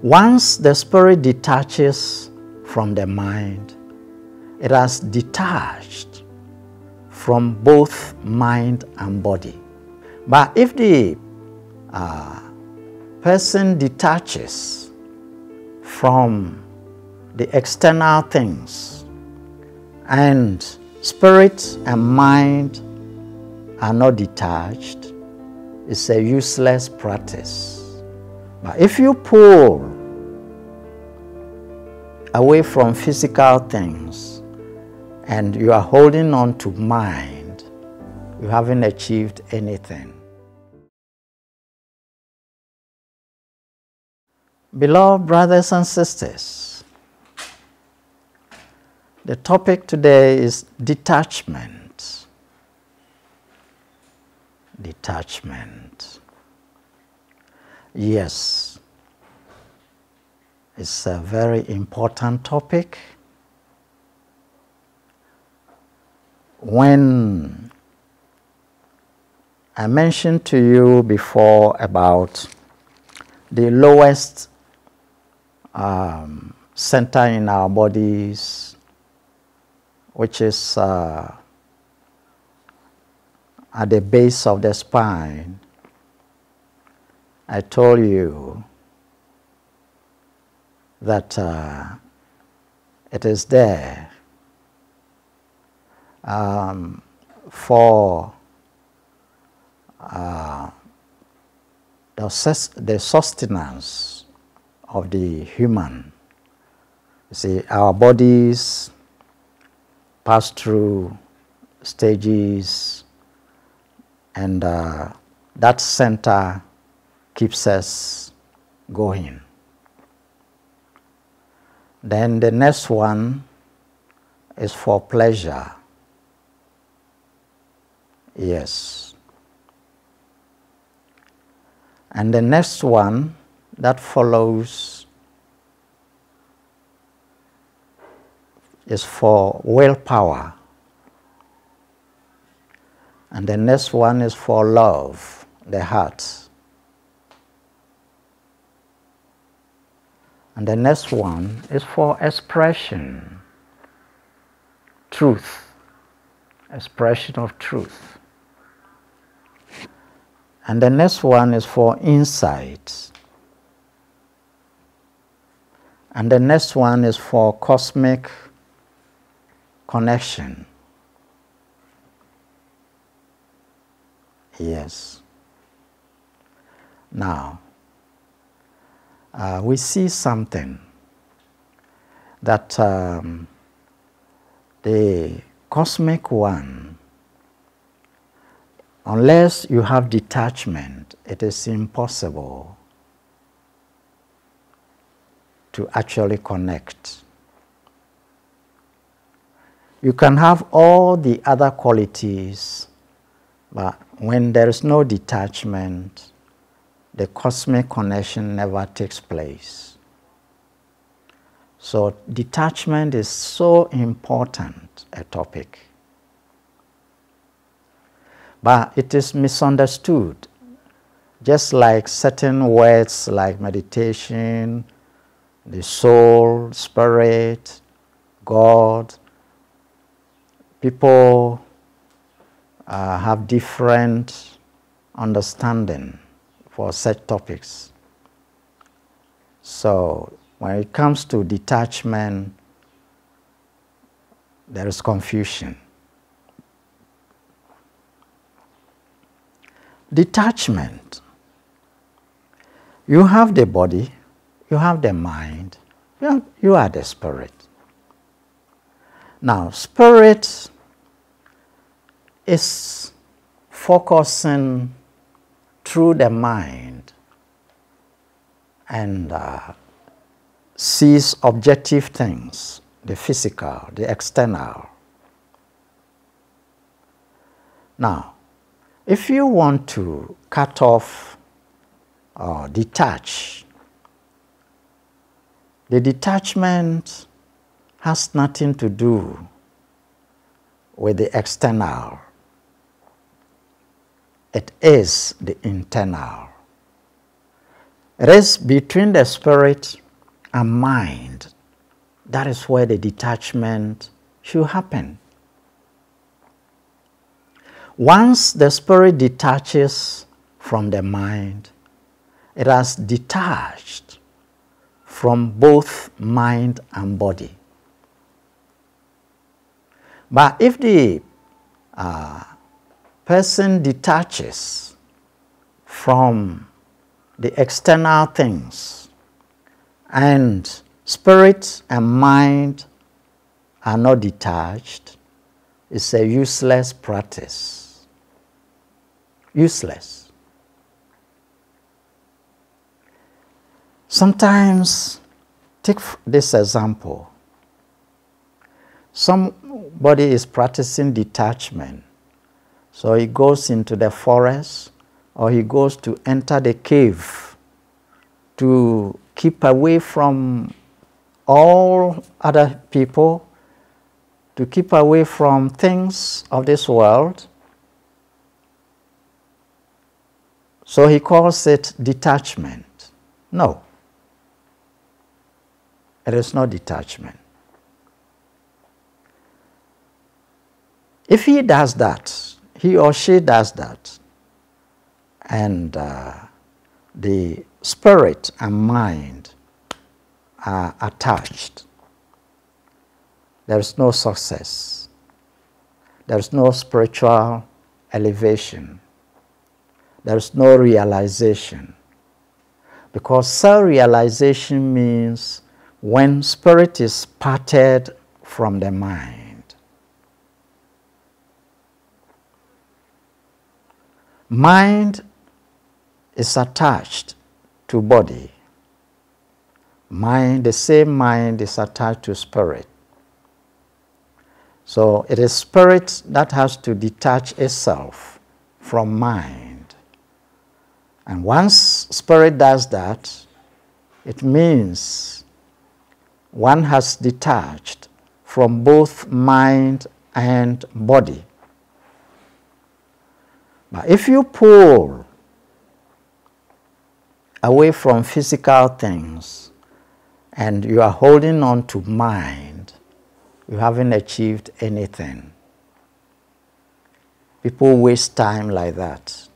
Once the spirit detaches from the mind, it has detached from both mind and body. But if the person detaches from the external things and spirit and mind are not detached, it's a useless practice. But if you pull away from physical things and you are holding on to mind, you haven't achieved anything. Beloved brothers and sisters, the topic today is detachment. Detachment. Yes, it's a very important topic. When I mentioned to you before about the lowest center in our bodies, which is at the base of the spine, I told you that it is there for the sustenance of the human. You see, our bodies pass through stages, and that center keeps us going. Then the next one is for pleasure. Yes. And the next one that follows is for willpower. And the next one is for love, the heart. And the next one is for expression, truth, expression of truth. And the next one is for insight. And the next one is for cosmic connection. Yes. Now, we see something that the cosmic one, unless you have detachment, it is impossible to actually connect. You can have all the other qualities, but when there is no detachment, the cosmic connection never takes place. So detachment is so important a topic. But it is misunderstood. Just like certain words like meditation, the soul, spirit, God, people have different understanding for such topics. So when it comes to detachment, there is confusion. Detachment. You have the body, you have the mind, you are the spirit. Now, spirit is focusing through the mind and sees objective things, the physical, the external. Now, if you want to cut off or detach, the detachment has nothing to do with the external. It is the internal. It is between the spirit and mind. That is where the detachment should happen. Once the spirit detaches from the mind, it has detached from both mind and body. But if the person detaches from the external things and spirit and mind are not detached, it's a useless practice. Useless. Sometimes, take this example. Somebody is practicing detachment. So he goes into the forest, or he goes to enter the cave to keep away from all other people, to keep away from things of this world. So he calls it detachment. No, it is not detachment. If he does that, he or she does that, and the spirit and mind are attached, there is no success. There is no spiritual elevation. There is no realization. Because self-realization means when spirit is parted from the mind. Mind is attached to body. The same mind is attached to spirit. So it is spirit that has to detach itself from mind. And once spirit does that, it means one has detached from both mind and body. But if you pull away from physical things and you are holding on to mind, you haven't achieved anything. People waste time like that.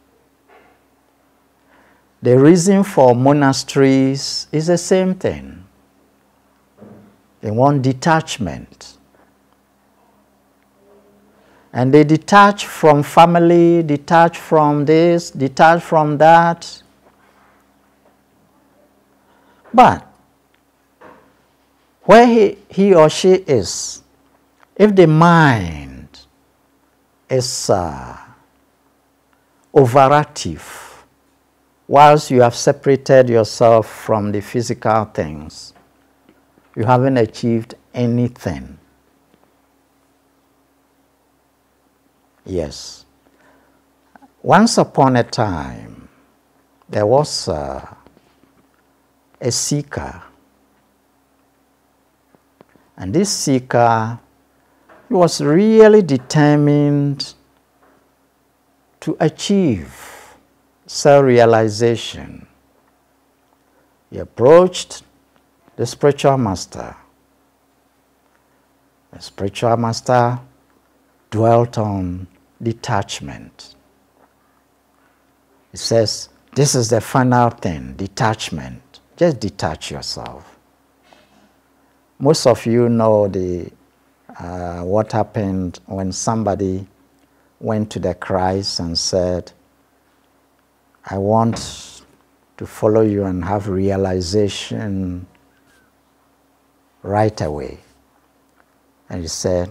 The reason for monasteries is the same thing. They want detachment. And they detach from family, detach from this, detach from that. But where he or she is, if the mind is overactive, whilst you have separated yourself from the physical things, you haven't achieved anything. Yes. Once upon a time, there was a seeker. And this seeker, he was really determined to achieve self-realization. He approached the spiritual master. The spiritual master dwelt on detachment. It says, this is the final thing, detachment. Just detach yourself. Most of you know what happened when somebody went to the Christ and said, I want to follow you and have realization right away. And he said,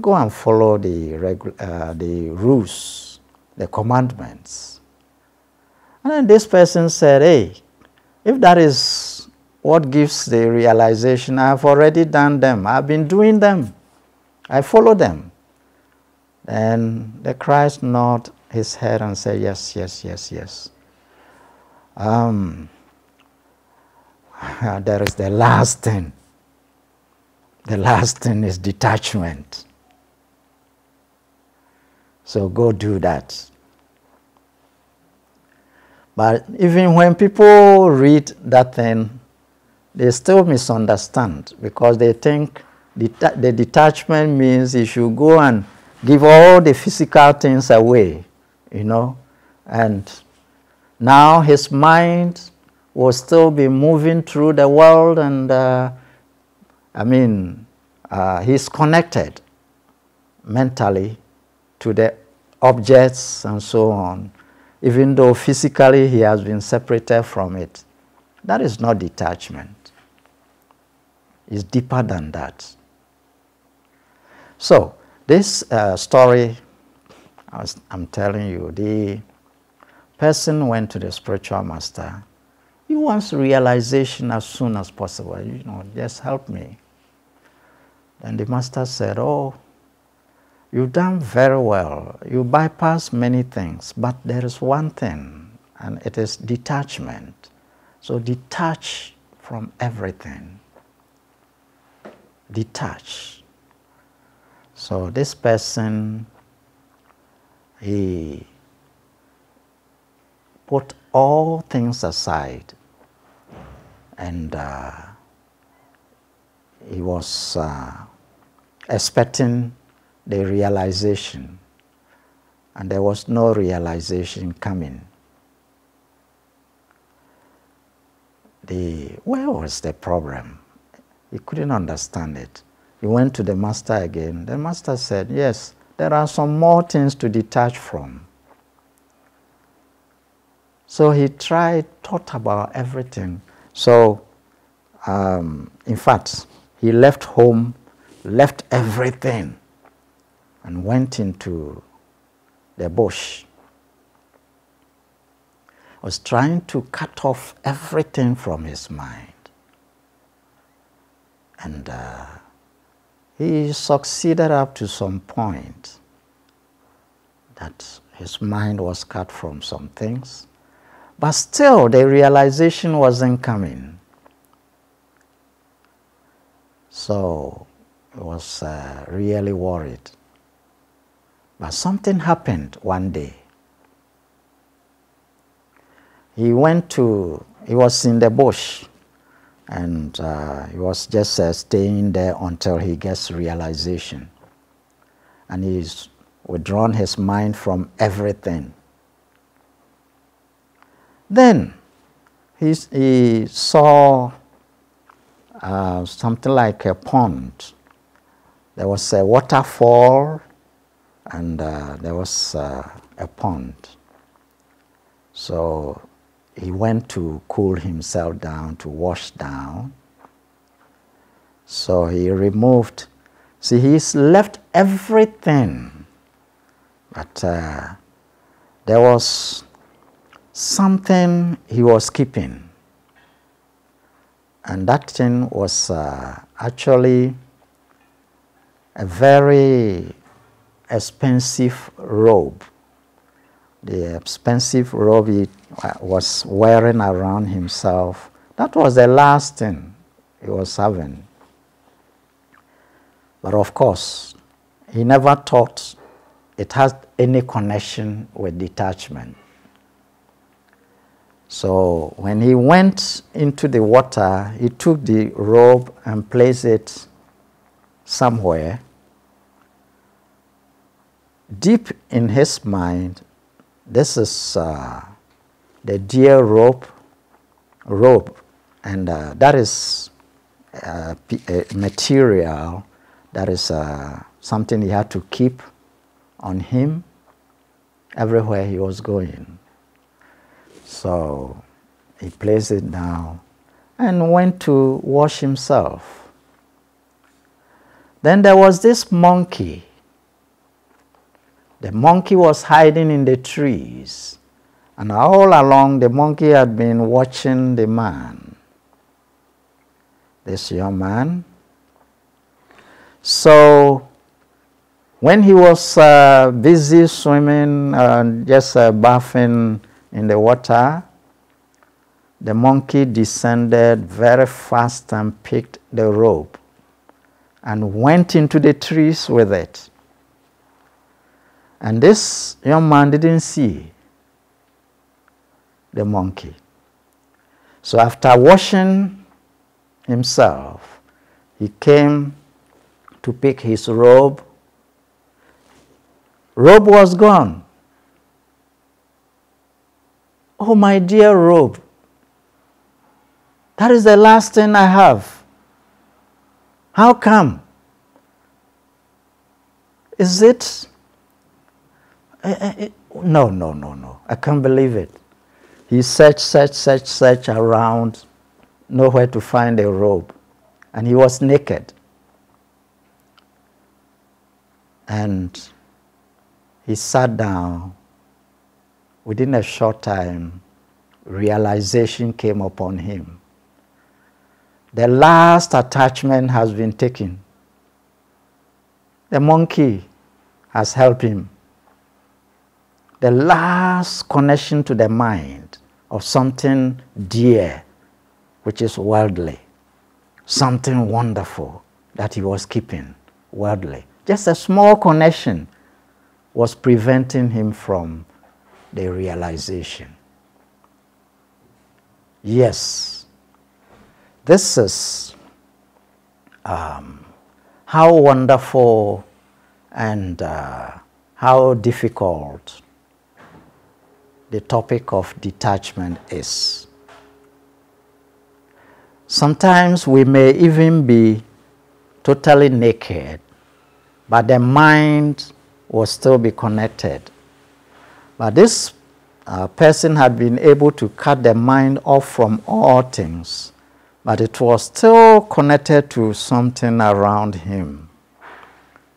go and follow the rules, the commandments. And then this person said, hey, if that is what gives the realization, I've already done them. I've been doing them. I follow them. And the Christ nodded his head and said, yes, yes, yes, yes. There is the last thing. The last thing is detachment. So go do that. But even when people read that thing, they still misunderstand, because they think the detachment means you should go and give all the physical things away, you know, and now his mind will still be moving through the world, and he's connected mentally to the objects and so on, even though physically he has been separated from it. That is not detachment. It's deeper than that. So, this story, I'm telling you, the person went to the spiritual master. He wants realization as soon as possible. You know, just help me. And the master said, oh, you've done very well. You bypass many things, but there is one thing, and it is detachment. So detach from everything. Detach. So this person, he put all things aside, and he was expecting the realization, and there was no realization coming. Where was the problem? He couldn't understand it. He went to the master again. The master said, yes, there are some more things to detach from. So he thought about everything. So, in fact, he left home, left everything, and went into the bush. Was trying to cut off everything from his mind. And he succeeded up to some point that his mind was cut from some things, but still the realization wasn't coming. So he was really worried. But something happened one day. He was in the bush, and he was just staying there until he gets realization. And he's withdrawn his mind from everything. Then he saw something like a pond. There was a waterfall, and there was a pond. So he went to cool himself down, to wash down. So he removed, he's left everything, but there was something he was keeping. And that thing was actually a very expensive robe. The expensive robe he was wearing around himself, that was the last thing he was having. But of course, he never thought it had any connection with detachment. So when he went into the water, he took the robe and placed it somewhere. Deep in his mind, this is the deer robe, and that is a material, that is something he had to keep on him everywhere he was going. So he placed it down and went to wash himself. Then there was this monkey. The monkey was hiding in the trees, and all along the monkey had been watching the man, this young man. So when he was busy swimming and just bathing in the water, the monkey descended very fast and picked the rope and went into the trees with it. And this young man didn't see. the monkey. So after washing himself, he came to pick his robe. Robe was gone. Oh, my dear robe, that is the last thing I have. How come? Is it? No, no, no, no. I can't believe it. He searched around, nowhere to find a robe. And he was naked. And he sat down. Within a short time, realization came upon him. The last attachment has been taken. The monkey has helped him. The last connection to the mind of something dear, which is worldly, something wonderful that he was keeping worldly. Just a small connection was preventing him from the realization. Yes, this is how wonderful and how difficult the topic of detachment is. Sometimes we may even be totally naked, but the mind will still be connected. But this person had been able to cut the mind off from all things, but it was still connected to something around him.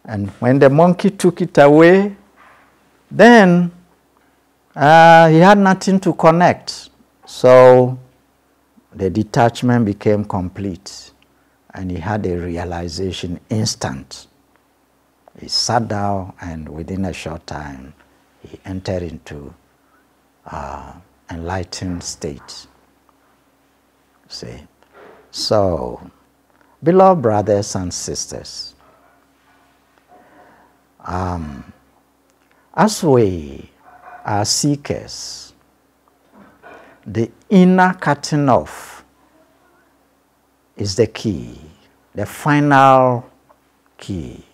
And when the monkey took it away, then he had nothing to connect. So the detachment became complete, and he had a realization instant. He sat down, and within a short time, he entered into enlightened state. See? So, beloved brothers and sisters, as we are seekers, the inner cutting off is the key, the final key.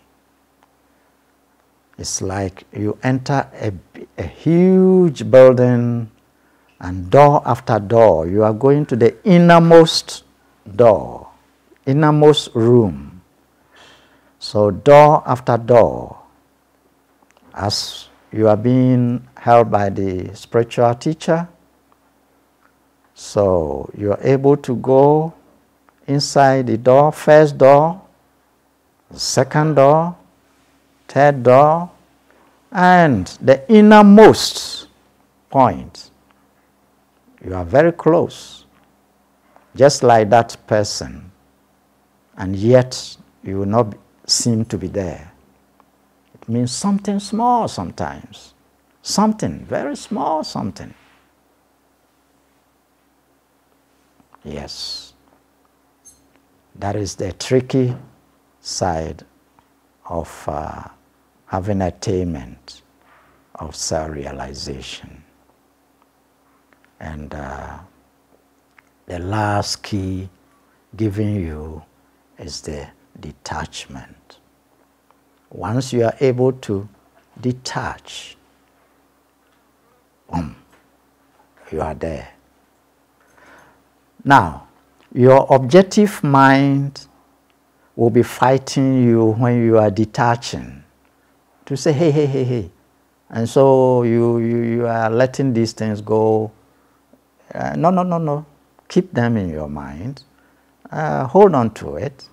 It's like you enter a huge building, and door after door, you are going to the innermost door, innermost room. So door after door, as you are being held by the spiritual teacher, so you are able to go inside the door, first door, second door, third door, and the innermost point. You are very close, just like that person, and yet you will not seem to be there. It means something small sometimes, something very small, something. Yes, that is the tricky side of having attainment of self-realization. And the last key given you is the detachment. Once you are able to detach, you are there. Now, your objective mind will be fighting you when you are detaching, to say, hey, hey, hey, hey. And so you are letting these things go. No, no, no, no. Keep them in your mind. Hold on to it.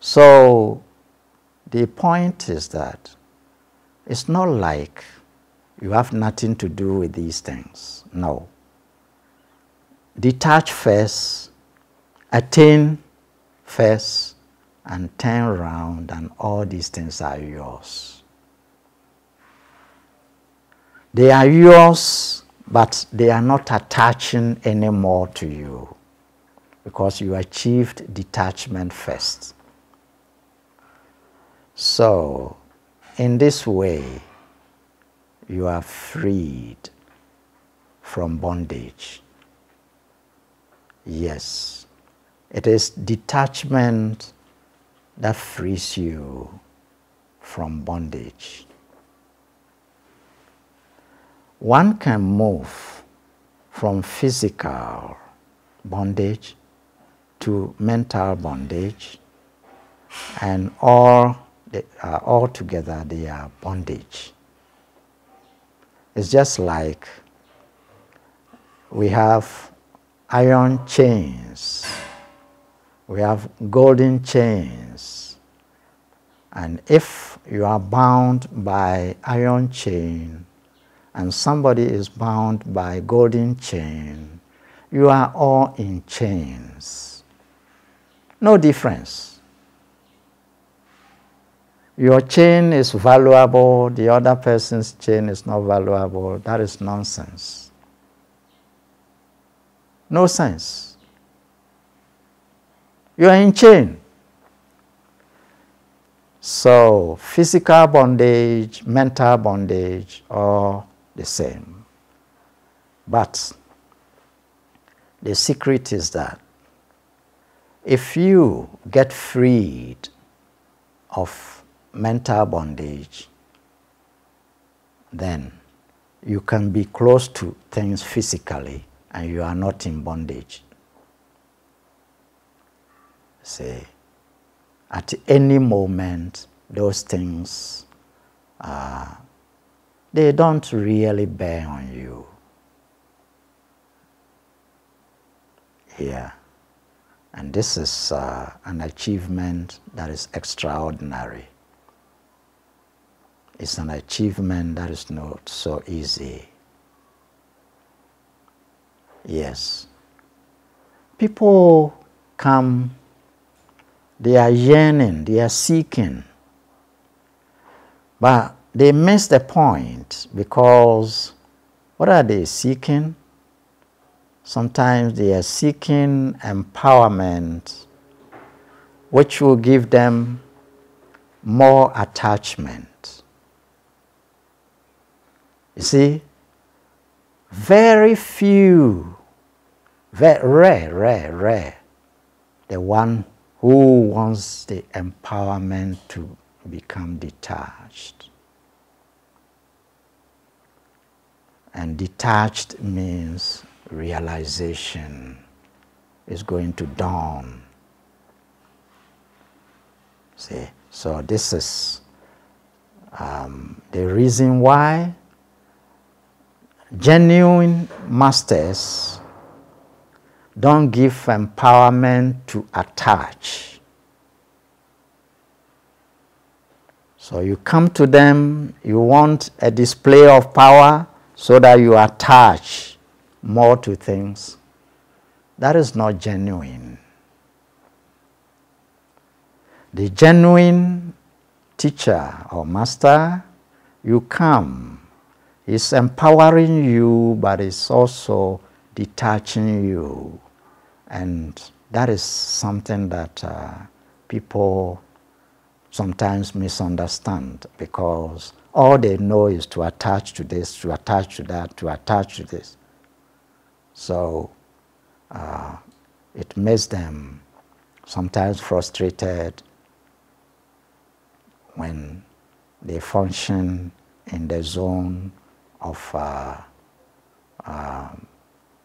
So the point is that it's not like you have nothing to do with these things. No. Detach first, attain first, and turn around, and all these things are yours. They are yours, but they are not attaching anymore to you, because you achieved detachment first. So, in this way, you are freed from bondage. Yes, it is detachment that frees you from bondage. One can move from physical bondage to mental bondage, and all together they are bondage. It's just like we have iron chains, we have golden chains, and if you are bound by iron chain and somebody is bound by golden chain, you are all in chains. No difference. Your chain is valuable, the other person's chain is not valuable. That is nonsense. No sense. You are in chain. So physical bondage, mental bondage, all the same. But the secret is that if you get freed of mental bondage, then you can be close to things physically and you are not in bondage. See, at any moment, those things, they don't really bear on you. Yeah. And this is an achievement that is extraordinary. It's an achievement that is not so easy. Yes. People come, they are yearning, they are seeking, but they miss the point because what are they seeking? Sometimes they are seeking empowerment, which will give them more attachment. You see, very few, very rare, the one who wants the empowerment to become detached. And detached means realization is going to dawn. See, so this is the reason why genuine masters don't give empowerment to attach. So you come to them, you want a display of power so that you attach more to things. That is not genuine. The genuine teacher or master, you come, he's empowering you, but it's also detaching you. And that is something that people sometimes misunderstand, because all they know is to attach to this, to attach to that, to attach to this. So it makes them sometimes frustrated when they function in the zone of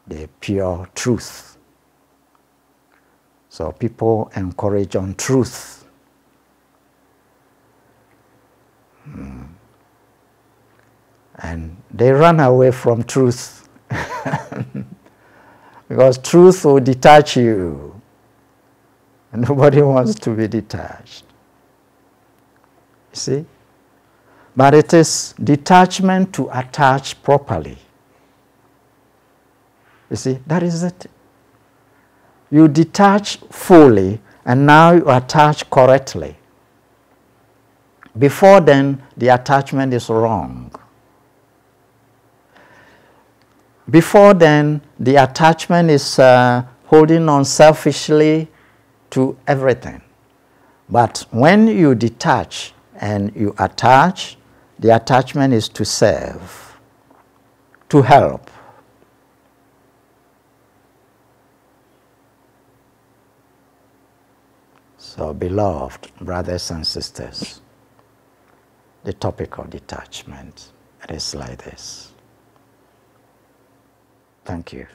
the pure truth. So people encourage on truth. And they run away from truth because truth will detach you. And nobody wants to be detached. You see? But it is detachment to attach properly. You see, that is it. You detach fully, and now you attach correctly. Before then, the attachment is wrong. Before then, the attachment is holding on selfishly to everything. But when you detach and you attach, the attachment is to serve, to help. So, beloved brothers and sisters, the topic of detachment, it is like this. Thank you.